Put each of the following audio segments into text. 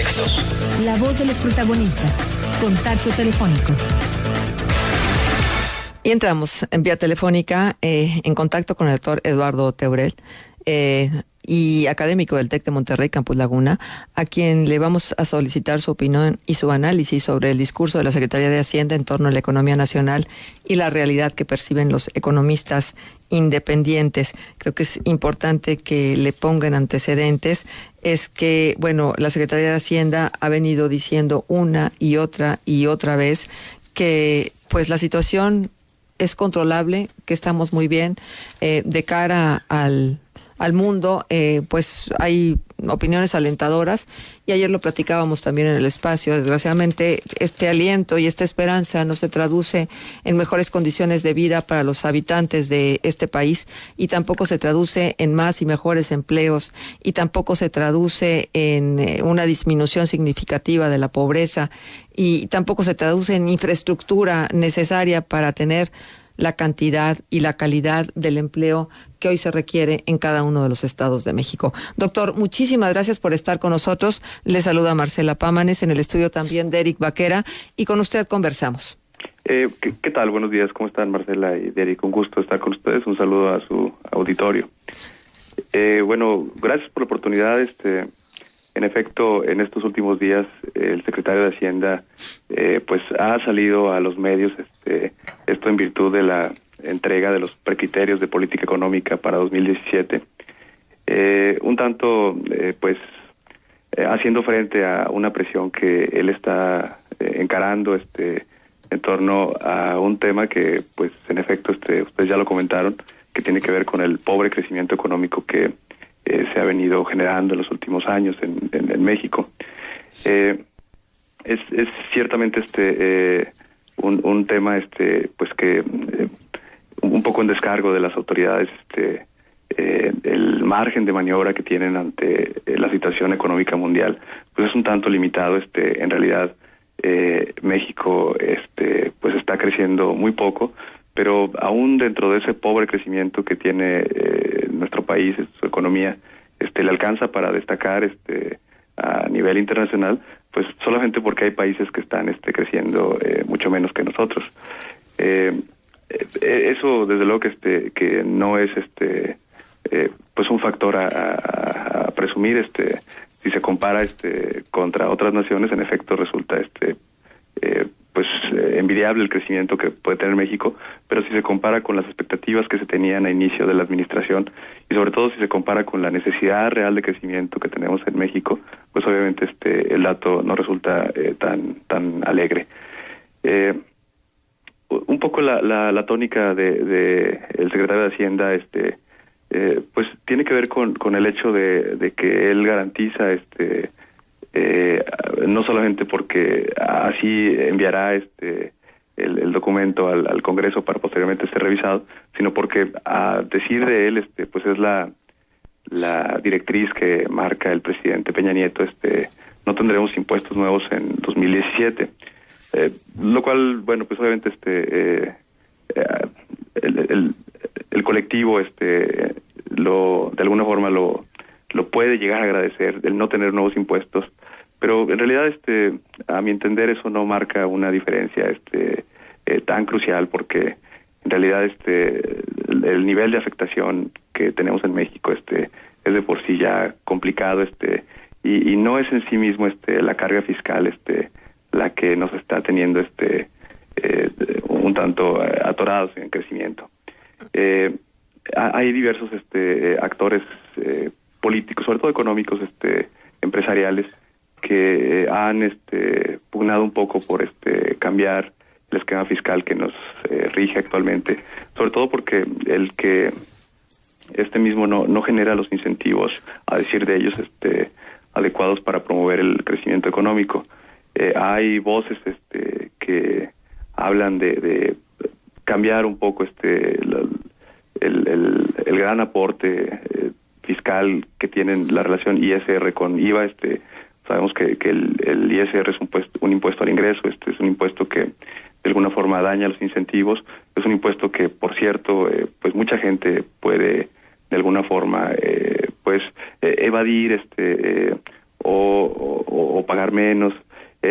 92. La voz de los protagonistas. Contacto telefónico. Y entramos en vía telefónica en contacto con el doctor Eduardo Teurel, y académico del TEC de Monterrey, Campus Laguna, a quien le vamos a solicitar su opinión y su análisis sobre el discurso de la Secretaría de Hacienda en torno a la economía nacional y la realidad que perciben los economistas independientes. Creo que es importante que le pongan antecedentes. Es que, bueno, la Secretaría de Hacienda ha venido diciendo una y otra vez que pues la situación es controlable, que estamos muy bien. De cara al mundo, pues hay opiniones alentadoras, y ayer lo platicábamos también en el espacio. Desgraciadamente, este aliento y esta esperanza no se traduce en mejores condiciones de vida para los habitantes de este país, y tampoco se traduce en más y mejores empleos, y tampoco se traduce en una disminución significativa de la pobreza, y tampoco se traduce en infraestructura necesaria para tener la cantidad y la calidad del empleo que hoy se requiere en cada uno de los estados de México. Doctor, muchísimas gracias por estar con nosotros. Le saluda Marcela Pámanes, en el estudio también Derek Vaquera, y con usted conversamos. ¿Qué tal? Buenos días, ¿cómo están Marcela y Derek? Un gusto estar con ustedes, un saludo a su auditorio. Bueno, gracias por la oportunidad. En efecto, en estos últimos días, el secretario de Hacienda pues ha salido a los medios, esto en virtud de la entrega de los precriterios de política económica para 2017, un tanto pues haciendo frente a una presión que él está encarando en torno a un tema que pues en efecto ustedes ya lo comentaron, que tiene que ver con el pobre crecimiento económico que se ha venido generando en los últimos años en México. Es ciertamente un tema pues que un poco en descargo de las autoridades, el margen de maniobra que tienen ante la situación económica mundial pues es un tanto limitado. En realidad México pues está creciendo muy poco, pero aún dentro de ese pobre crecimiento que tiene nuestro país, su economía, le alcanza para destacar a nivel internacional, pues solamente porque hay países que están creciendo mucho menos que nosotros. Eso desde luego que no es pues un factor a presumir. Si se compara contra otras naciones, en efecto resulta pues envidiable el crecimiento que puede tener México, pero si se compara con las expectativas que se tenían a inicio de la administración, y sobre todo si se compara con la necesidad real de crecimiento que tenemos en México, pues obviamente el dato no resulta tan alegre. Un poco la tónica de el secretario de Hacienda pues tiene que ver con el hecho de que él garantiza no solamente porque así enviará el documento al Congreso para posteriormente ser revisado, sino porque a decir de él pues es la directriz que marca el presidente Peña Nieto. No tendremos impuestos nuevos en 2017, lo cual, bueno, pues obviamente el colectivo de alguna forma lo puede llegar a agradecer, el no tener nuevos impuestos, pero en realidad a mi entender eso no marca una diferencia tan crucial, porque en realidad el nivel de afectación que tenemos en México es de por sí ya complicado, y no es en sí mismo la carga fiscal la que nos está teniendo un tanto atorados en crecimiento. Hay diversos actores políticos, sobre todo económicos, empresariales, que han pugnado un poco por cambiar el esquema fiscal que nos rige actualmente, sobre todo porque el que mismo no genera los incentivos, a decir de ellos, adecuados para promover el crecimiento económico. Hay voces que hablan de cambiar un poco el gran aporte fiscal que tienen la relación ISR con IVA. Sabemos que el ISR es un impuesto al ingreso. Es un impuesto que de alguna forma daña los incentivos. Es un impuesto que, por cierto, pues mucha gente puede de alguna forma pues evadir o pagar pagar menos.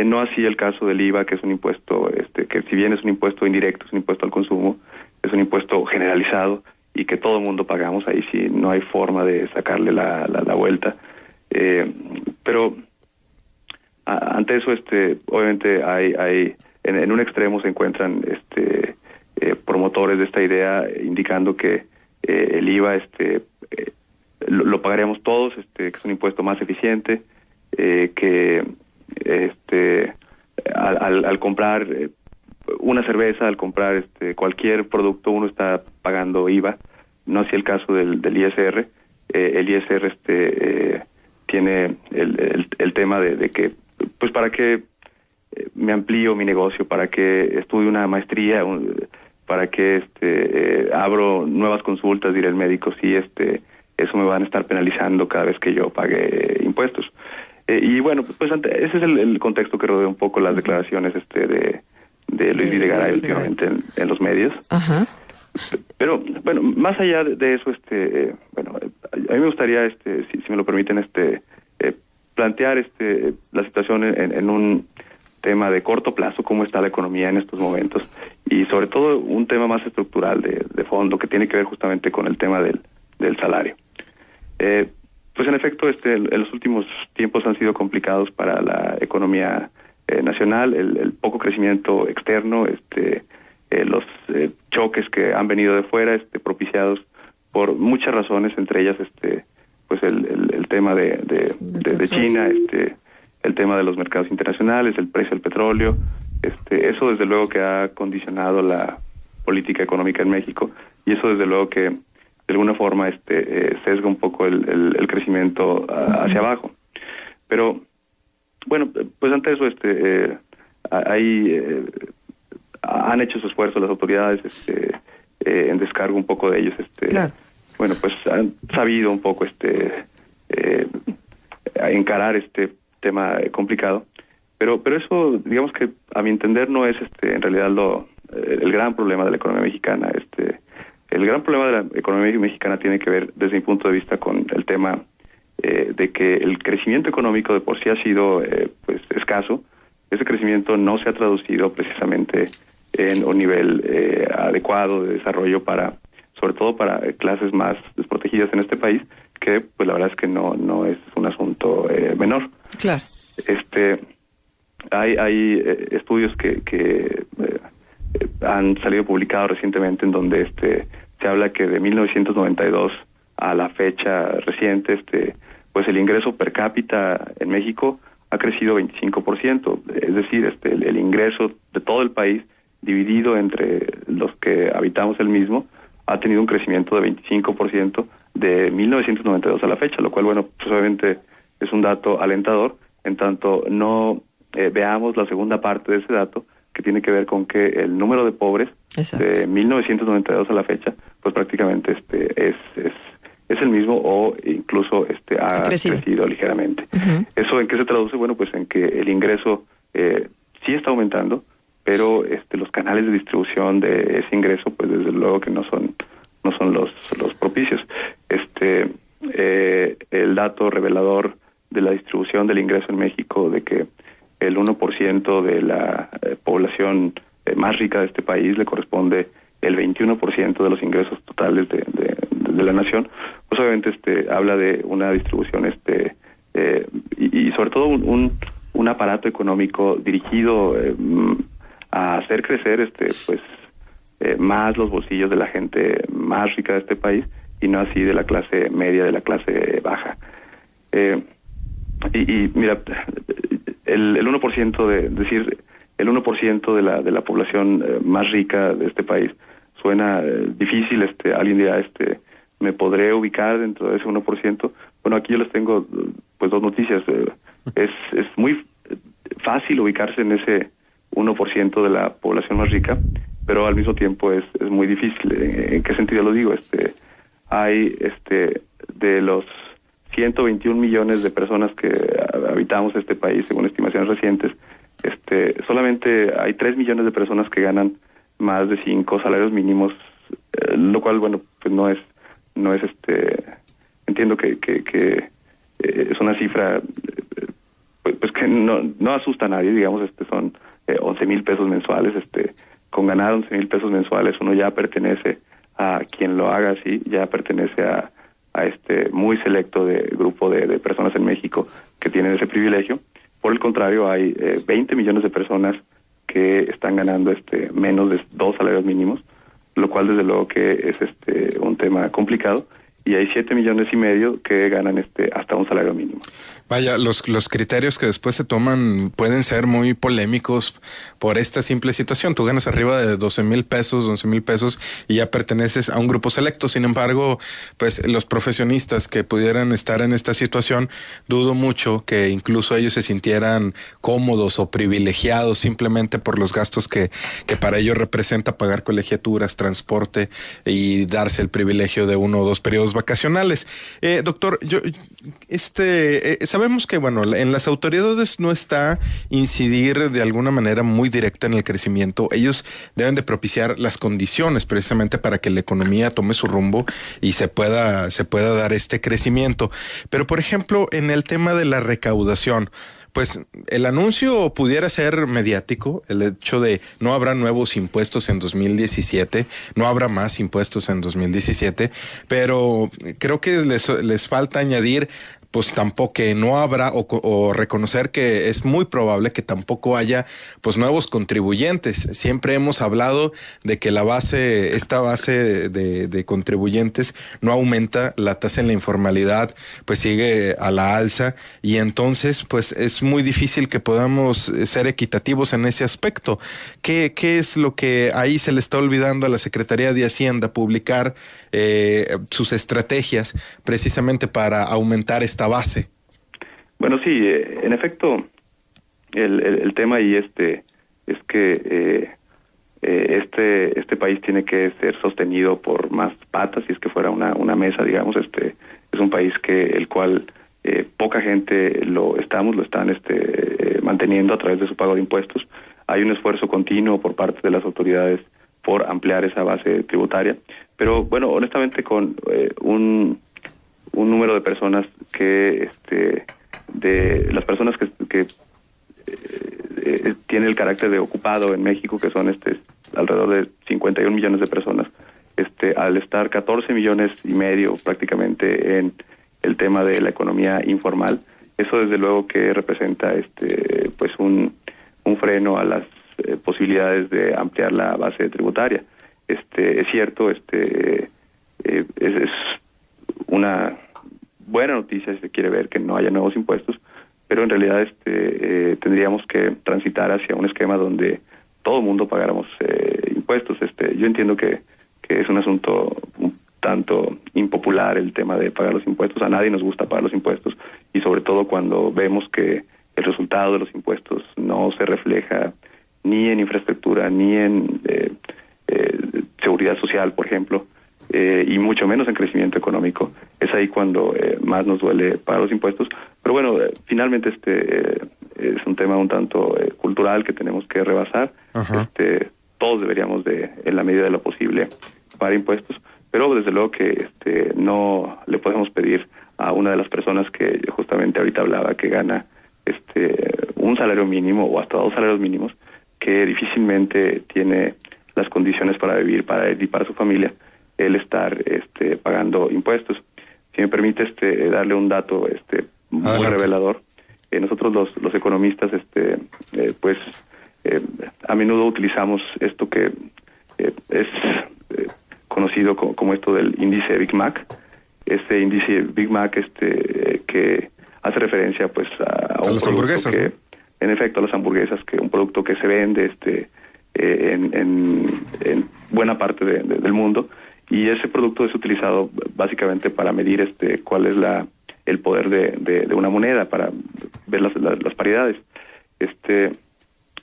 No así el caso del IVA, que es un impuesto, que si bien es un impuesto indirecto, es un impuesto al consumo, es un impuesto generalizado y que todo el mundo pagamos, ahí sí no hay forma de sacarle la vuelta. Pero ante eso, obviamente hay en un extremo se encuentran promotores de esta idea indicando que el IVA lo pagaremos todos, que es un impuesto más eficiente, que al comprar una cerveza, al comprar cualquier producto, uno está pagando IVA, no así el caso del ISR. El ISR tiene el tema de que, pues, para que me amplío mi negocio, para que estudie una maestría, para que abro nuevas consultas, dirá el médico, sí, eso me van a estar penalizando cada vez que yo pague impuestos. Y bueno, pues ese es el contexto que rodea un poco las declaraciones de Luis Videgaray últimamente en los medios. Ajá. Pero bueno, más allá de eso, a mí me gustaría, si me lo permiten, plantear la situación en un tema de corto plazo, cómo está la economía en estos momentos, y sobre todo un tema más estructural de fondo que tiene que ver justamente con el tema del salario. Pues en efecto, en los últimos tiempos han sido complicados para la economía nacional, el poco crecimiento externo, los choques que han venido de fuera, propiciados por muchas razones, entre ellas pues el tema de China, el tema de los mercados internacionales, el precio del petróleo, eso desde luego que ha condicionado la política económica en México, y eso desde luego que de alguna forma sesga un poco el crecimiento hacia abajo. Pero bueno, pues ante eso han hecho su esfuerzo las autoridades en descargo un poco de ellos. Claro. Bueno, pues han sabido un poco encarar este tema complicado, pero eso, digamos que a mi entender no es en realidad el gran problema de la economía mexicana. El gran problema de la economía mexicana tiene que ver, desde mi punto de vista, con el tema de que el crecimiento económico de por sí ha sido pues escaso. Ese crecimiento no se ha traducido precisamente en un nivel adecuado de desarrollo sobre todo para clases más desprotegidas en este país, que pues la verdad es que no es un asunto menor. Claro. Hay estudios que han salido publicados recientemente en donde se habla que de 1992 a la fecha reciente, pues el ingreso per cápita en México ha crecido 25%, es decir, el ingreso de todo el país dividido entre los que habitamos el mismo ha tenido un crecimiento de 25% de 1992 a la fecha, lo cual, bueno, pues obviamente es un dato alentador, en tanto no veamos la segunda parte de ese dato, que tiene que ver con que el número de pobres de 1992 a la fecha, pues prácticamente es el mismo o incluso ha crecido ligeramente. Uh-huh. ¿Eso en qué se traduce? Bueno, pues en que el ingreso sí está aumentando, pero los canales de distribución de ese ingreso, pues desde luego que no son los propicios. El dato revelador de la distribución del ingreso en México, de que el 1% de la población más rica de este país le corresponde el 21% de los ingresos totales de la nación, pues obviamente habla de una distribución y sobre todo un aparato económico dirigido a hacer crecer más los bolsillos de la gente más rica de este país y no así de la clase media, de la clase baja. Y mira, el 1% decir el 1% de la población más rica de este país suena difícil. Alguien dirá, ¿me podré ubicar dentro de ese 1%? Bueno, aquí yo les tengo pues dos noticias. Es muy fácil ubicarse en ese 1% de la población más rica, pero al mismo tiempo es muy difícil. ¿En qué sentido lo digo? Hay de los 121 millones de personas que habitamos este país, según estimaciones recientes, solamente hay 3 millones de personas que ganan más de 5 salarios mínimos, lo cual, bueno, pues no es entiendo que es una cifra pues que no asusta a nadie, digamos, son 11,000 pesos mensuales, con ganar 11,000 pesos mensuales uno ya pertenece a quien lo haga así, ya pertenece a este muy selecto grupo de personas en México que tienen ese privilegio. Por el contrario, hay 20 millones de personas que están ganando menos de 2 salarios mínimos, lo cual desde luego que es un tema complicado, y hay 7,5 millones que ganan hasta un salario mínimo. Vaya, los criterios que después se toman pueden ser muy polémicos por esta simple situación. Tú ganas arriba de 12,000 pesos, 11,000 pesos y ya perteneces a un grupo selecto. Sin embargo, pues los profesionistas que pudieran estar en esta situación, dudo mucho que incluso ellos se sintieran cómodos o privilegiados simplemente por los gastos que para ellos representa pagar colegiaturas, transporte y darse el privilegio de 1 o 2 periodos vacacionales. Doctor, sabemos que, bueno, en las autoridades no está incidir de alguna manera muy directa en el crecimiento. Ellos deben de propiciar las condiciones precisamente para que la economía tome su rumbo y se pueda dar este crecimiento. Pero, por ejemplo, en el tema de la recaudación, pues el anuncio pudiera ser mediático, el hecho de no habrá nuevos impuestos en 2017, no habrá más impuestos en 2017, pero creo que les falta añadir pues tampoco que no habrá o reconocer que es muy probable que tampoco haya pues nuevos contribuyentes. Siempre hemos hablado de que esta base de contribuyentes no aumenta, la tasa en la informalidad pues sigue a la alza y entonces pues es muy difícil que podamos ser equitativos en ese aspecto. ¿Qué es lo que ahí se le está olvidando a la Secretaría de Hacienda publicar sus estrategias precisamente para aumentar esta base? Bueno, sí, en efecto, el tema ahí es que este país tiene que ser sostenido por más patas, si es que fuera una mesa, digamos. Es un país el cual poca gente lo están manteniendo a través de su pago de impuestos. Hay un esfuerzo continuo por parte de las autoridades por ampliar esa base tributaria, pero bueno, honestamente con un número de personas de las personas que tienen el carácter de ocupado en México, que son alrededor de 51 millones de personas, al estar 14,5 millones prácticamente en el tema de la economía informal, eso desde luego que representa pues un freno a las posibilidades de ampliar la base tributaria. Es cierto, es una buena noticia si se quiere ver que no haya nuevos impuestos, pero en realidad tendríamos que transitar hacia un esquema donde todo el mundo pagáramos impuestos. Yo entiendo que es un asunto un tanto impopular el tema de pagar los impuestos. A nadie nos gusta pagar los impuestos, y sobre todo cuando vemos que el resultado de los impuestos no se refleja ni en infraestructura, ni en seguridad social, por ejemplo, y mucho menos en crecimiento económico. Es ahí cuando más nos duele pagar los impuestos. Pero bueno, finalmente es un tema un tanto cultural que tenemos que rebasar. Todos deberíamos en la medida de lo posible, pagar impuestos, pero desde luego que no le podemos pedir a una de las personas que justamente ahorita hablaba, que gana un salario mínimo o hasta 2 salarios mínimos, que difícilmente tiene las condiciones para vivir, para él y para su familia, el estar pagando impuestos. Si me permite darle un dato muy revelador. Nosotros los economistas pues a menudo utilizamos esto que es conocido como esto del índice Big Mac. Este índice Big Mac que hace referencia pues a un las hamburguesas, que, ¿no? En efecto, a las hamburguesas, que un producto que se vende en buena parte del mundo, y ese producto es utilizado básicamente para medir cuál es el poder de una moneda, para ver las paridades.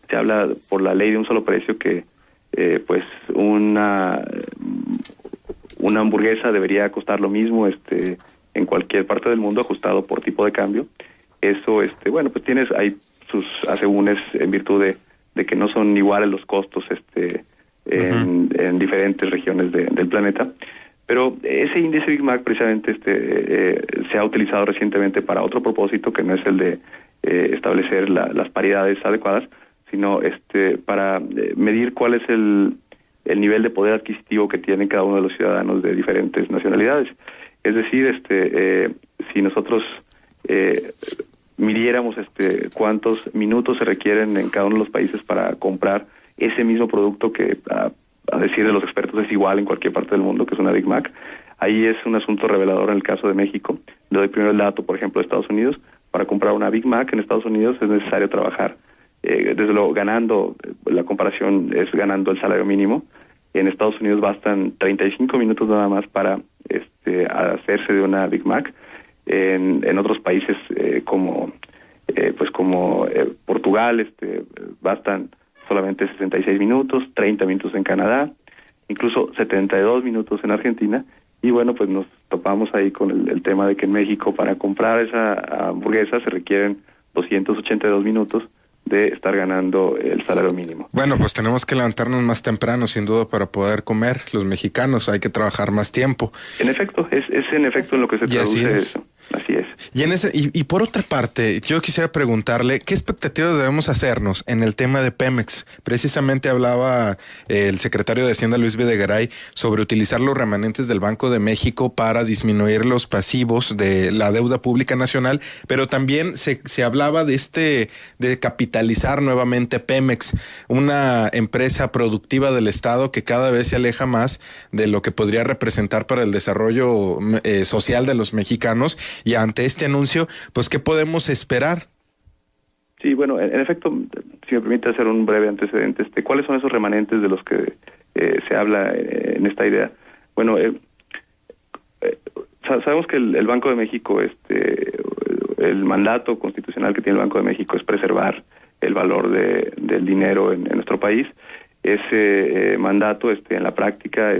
Se habla por la ley de un solo precio que pues una hamburguesa debería costar lo mismo en cualquier parte del mundo, ajustado por tipo de cambio. Eso bueno, pues hay sus asegúnes en virtud de que no son iguales los costos en diferentes regiones del planeta. Pero ese índice Big Mac precisamente se ha utilizado recientemente para otro propósito, que no es el de establecer las paridades adecuadas, sino para medir cuál es el nivel de poder adquisitivo que tienen cada uno de los ciudadanos de diferentes nacionalidades. Es decir, si nosotros midiéramos cuántos minutos se requieren en cada uno de los países para comprar ese mismo producto que a decir de los expertos es igual en cualquier parte del mundo, que es una Big Mac, ahí es un asunto revelador en el caso de México. Le doy primero el dato, por ejemplo, de Estados Unidos. Para comprar una Big Mac en Estados Unidos es necesario trabajar, desde luego ganando, la comparación es ganando el salario mínimo. En Estados Unidos bastan 35 minutos nada más para hacerse de una Big Mac. En otros países como Portugal bastan solamente 66 minutos, 30 minutos en Canadá, incluso 72 minutos en Argentina. Y bueno, pues nos topamos ahí con el tema de que en México para comprar esa hamburguesa se requieren 282 minutos de estar ganando el salario mínimo. Bueno, pues tenemos que levantarnos más temprano, sin duda, para poder comer. Los mexicanos hay que trabajar más tiempo. En efecto, es en efecto en lo que se traduce eso. Así es. Y por otra parte, yo quisiera preguntarle, ¿qué expectativas debemos hacernos en el tema de Pemex? Precisamente hablaba el secretario de Hacienda, Luis Videgaray, sobre utilizar los remanentes del Banco de México para disminuir los pasivos de la deuda pública nacional, pero también se hablaba de capitalizar nuevamente Pemex, una empresa productiva del Estado que cada vez se aleja más de lo que podría representar para el desarrollo social de los mexicanos. Y ante este anuncio, pues, ¿qué podemos esperar? Sí, bueno, en efecto, si me permite hacer un breve antecedente, ¿cuáles son esos remanentes de los que se habla en esta idea? Bueno, sabemos que el Banco de México, el mandato constitucional que tiene el Banco de México es preservar el valor del dinero en nuestro país. Ese mandato, en la práctica,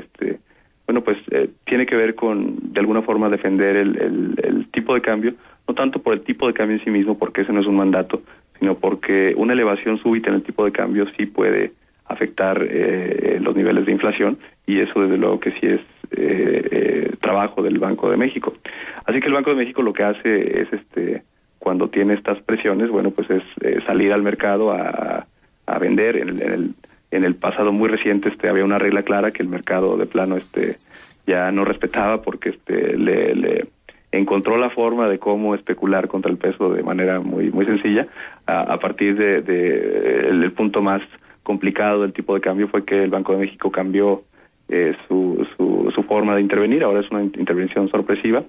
tiene que ver con, de alguna forma, defender el tipo de cambio, no tanto por el tipo de cambio en sí mismo, porque ese no es un mandato, sino porque una elevación súbita en el tipo de cambio sí puede afectar los niveles de inflación, y eso desde luego que sí es trabajo del Banco de México. Así que el Banco de México lo que hace es, cuando tiene estas presiones, bueno, pues es salir al mercado a vender. En el pasado muy reciente había una regla clara que el mercado de plano ya no respetaba, porque le encontró la forma de cómo especular contra el peso de manera muy muy sencilla. A partir el punto más complicado del tipo de cambio fue que el Banco de México cambió su forma de intervenir. Ahora es una intervención sorpresiva,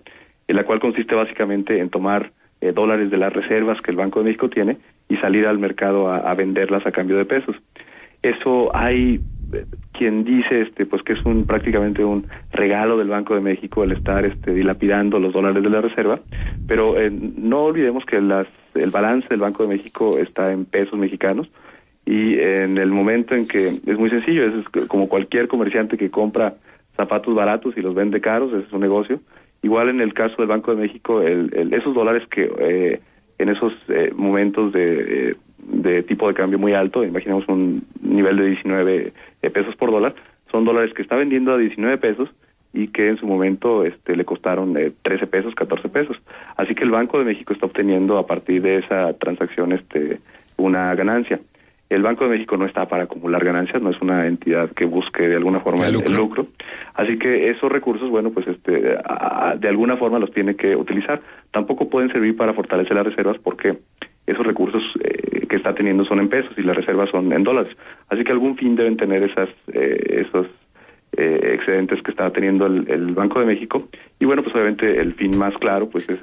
en la cual consiste básicamente en tomar dólares de las reservas que el Banco de México tiene y salir al mercado a venderlas a cambio de pesos. Eso hay quien dice pues que es prácticamente un regalo del Banco de México el estar dilapidando los dólares de la reserva, pero no olvidemos que el balance del Banco de México está en pesos mexicanos, y en el momento en que es muy sencillo, es como cualquier comerciante que compra zapatos baratos y los vende caros, ese es un negocio. Igual en el caso del Banco de México, esos dólares que en esos momentos de tipo de cambio muy alto, imaginemos un nivel de 19 pesos por dólar, son dólares que está vendiendo a 19 pesos y que en su momento le costaron 13 pesos, 14 pesos. Así que el Banco de México está obteniendo a partir de esa transacción una ganancia. El Banco de México no está para acumular ganancias, no es una entidad que busque de alguna forma el lucro. Así que esos recursos, bueno, pues de alguna forma los tiene que utilizar. Tampoco pueden servir para fortalecer las reservas, porque esos recursos que está teniendo son en pesos y las reservas son en dólares. Así que algún fin deben tener esos excedentes que está teniendo el Banco de México. Y bueno, pues obviamente el fin más claro pues es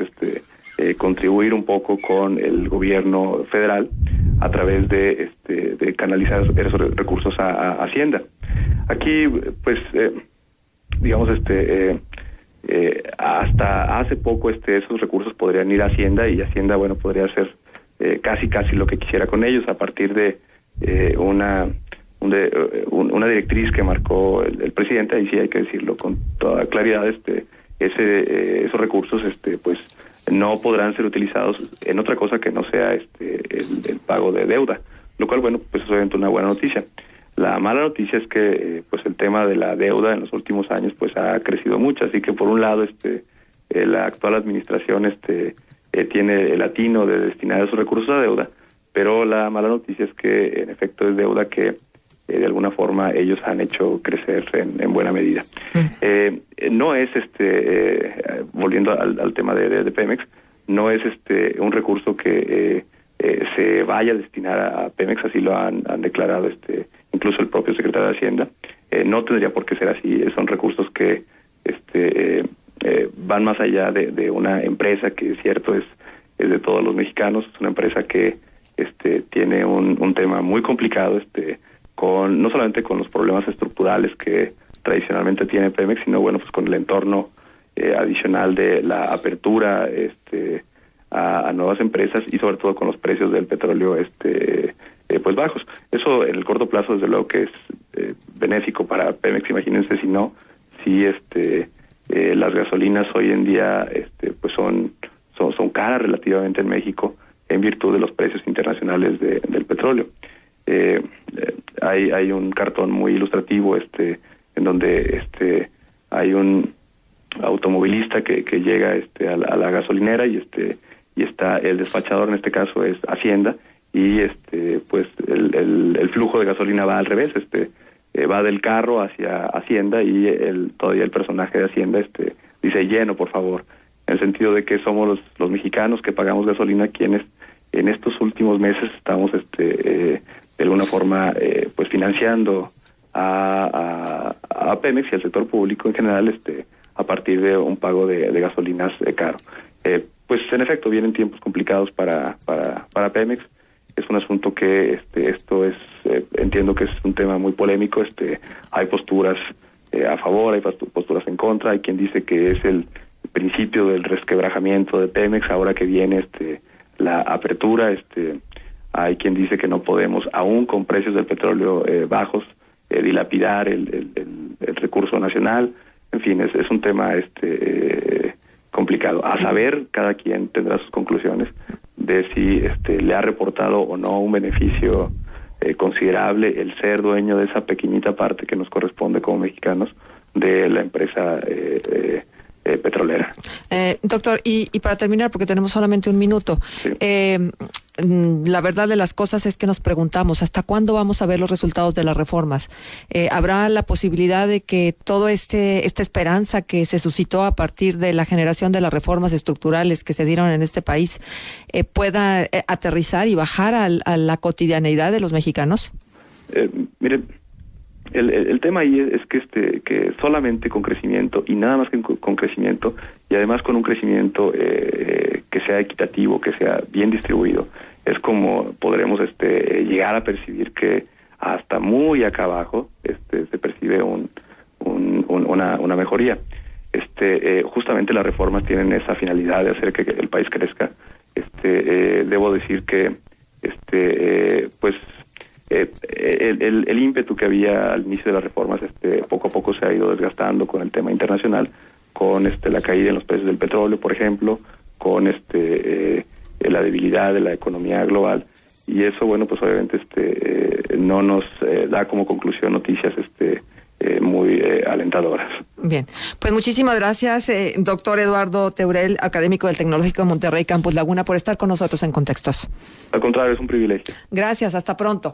contribuir un poco con el gobierno federal a través de canalizar esos recursos a Hacienda. Aquí pues digamos hasta hace poco esos recursos podrían ir a Hacienda, y Hacienda, bueno, podría hacer casi lo que quisiera con ellos a partir de una directriz que marcó el presidente. Ahí sí hay que decirlo con toda claridad, esos recursos pues no podrán ser utilizados en otra cosa que no sea el pago de deuda, lo cual, bueno, pues es obviamente una buena noticia. La mala noticia es que pues el tema de la deuda en los últimos años pues ha crecido mucho, así que por un lado la actual administración tiene el atino de destinar esos recursos a deuda, pero la mala noticia es que en efecto es deuda que de alguna forma ellos han hecho crecer en buena medida. No es volviendo al tema de Pemex, no es un recurso que se vaya a destinar a Pemex, así lo han declarado incluso el propio secretario de Hacienda. No tendría por qué ser así, son recursos que van más allá de una empresa que es cierto es de todos los mexicanos, es una empresa que tiene un tema muy complicado, no solamente con los problemas estructurales que tradicionalmente tiene Pemex, sino bueno, pues con el entorno adicional de la apertura a nuevas empresas y sobre todo con los precios del petróleo pues bajos. Eso en el corto plazo desde luego que es benéfico para Pemex. Imagínense si las gasolinas hoy en día pues son caras relativamente en México en virtud de los precios internacionales del petróleo. Hay un cartón muy ilustrativo en donde hay un automovilista que llega a la gasolinera y está el despachador, en este caso es Hacienda, y pues el flujo de gasolina va al revés, va del carro hacia Hacienda y todavía el personaje de Hacienda dice lleno, por favor, en el sentido de que somos los mexicanos que pagamos gasolina quienes en estos últimos meses estamos de alguna forma pues financiando a Pemex y al sector público en general a partir de un pago de gasolinas caro. Pues en efecto vienen tiempos complicados para Pemex. Es un asunto que esto es entiendo que es un tema muy polémico. Hay posturas a favor, hay posturas en contra. Hay quien dice que es el principio del resquebrajamiento de Pemex ahora que viene la apertura. Hay quien dice que no podemos, aún con precios del petróleo bajos, dilapidar el recurso nacional. En fin, es un tema complicado. A saber, cada quien tendrá sus conclusiones de si le ha reportado o no un beneficio considerable el ser dueño de esa pequeñita parte que nos corresponde como mexicanos de la empresa petrolera. Doctor, y para terminar, porque tenemos solamente un minuto, Sí. La verdad de las cosas es que nos preguntamos, ¿hasta cuándo vamos a ver los resultados de las reformas? ¿Habrá la posibilidad de que toda esta esperanza que se suscitó a partir de la generación de las reformas estructurales que se dieron en este país pueda aterrizar y bajar a la cotidianeidad de los mexicanos? Miren, el tema ahí es que solamente con crecimiento y nada más que con crecimiento y además con un crecimiento que sea equitativo, que sea bien distribuido, es como podremos llegar a percibir que hasta muy acá abajo se percibe una mejoría. Justamente las reformas tienen esa finalidad de hacer que el país crezca. Debo decir que pues el ímpetu que había al inicio de las reformas poco a poco se ha ido desgastando con el tema internacional, con la caída en los precios del petróleo, por ejemplo, con la debilidad de la economía global, y eso bueno pues obviamente no nos da como conclusión noticias muy alentadoras. Bien, pues muchísimas gracias, doctor Eduardo Teurel, académico del Tecnológico de Monterrey, Campus Laguna, por estar con nosotros en Contextos. Al contrario, es un privilegio. Gracias, hasta pronto.